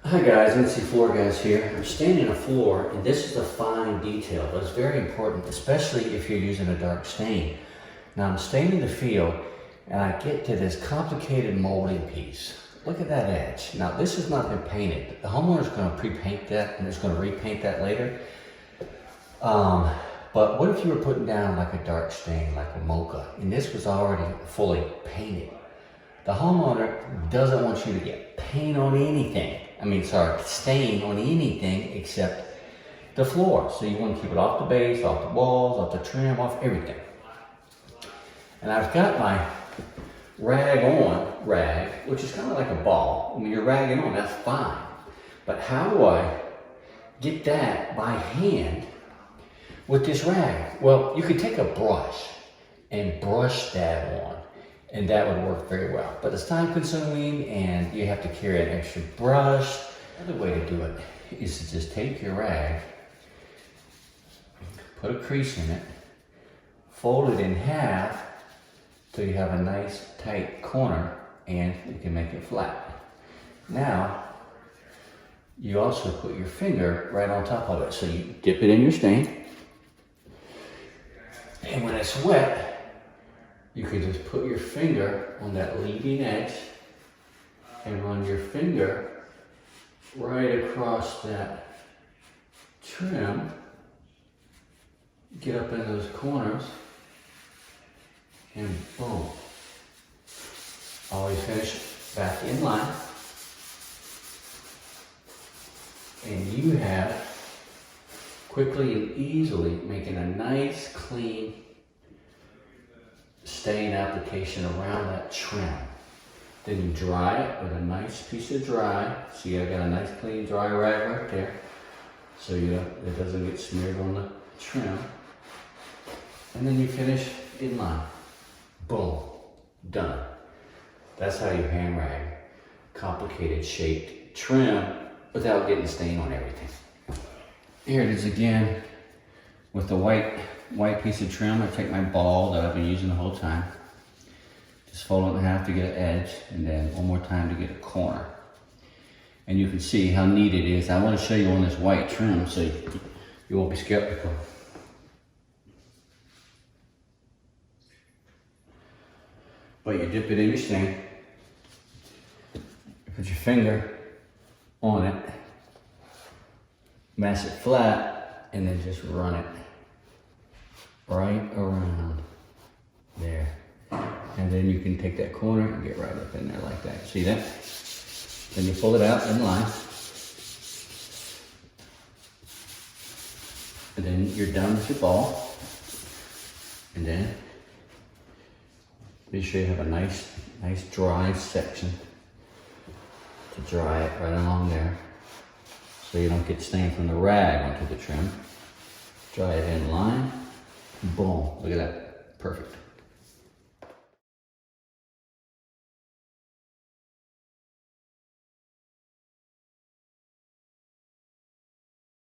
Hi guys, NC Floor Guys here. I'm staining a floor, and this is a fine detail, but it's very important, especially if you're using a dark stain. Now I'm staining the field, and I get to this complicated molding piece. Look at that edge. Now this has not been painted. The homeowner's going to pre-paint that, and is going to repaint that later. But what if you were putting down like a dark stain, like a mocha, and this was already fully painted? The homeowner doesn't want you to get paint on anything. Stain on anything except the floor. So you want to keep it off the base, off the walls, off the trim, off everything. And I've got my rag, which is kind of like a ball. I mean, you're ragging on, that's fine. But how do I get that by hand with this rag? Well, you could take a brush and brush that on, and that would work very well. But it's time consuming and you have to carry an extra brush. Another way to do it is to just take your rag, put a crease in it, fold it in half till you have a nice tight corner, and you can make it flat. Now, you also put your finger right on top of it. So you dip it in your stain, and when it's wet, you can just put your finger on that leading edge and run your finger right across that trim, get up in those corners, and boom. Always finish back in line. And you have quickly and easily making a nice clean stain application around that trim. Then you dry it with a nice piece of dry. See, I got a nice clean dry rag right there, so it doesn't get smeared on the trim. And then you finish in line. Boom, done. That's how you hand rag complicated shaped trim without getting stain on everything. Here it is again with the white piece of trim. I take my ball that I've been using the whole time, just fold it in half to get an edge, and then one more time to get a corner. And you can see how neat it is. I want to show you on this white trim so you won't be skeptical. But you dip it in your stain, you put your finger on it, mass it flat, and then just run it right around there. And then you can take that corner and get right up in there like that. See that? Then you pull it out in line. And then you're done with your ball. And then be sure you have a nice dry section to dry it right along there, so you don't get stain from the rag onto the trim. Dry it in line. Boom, look at that, perfect.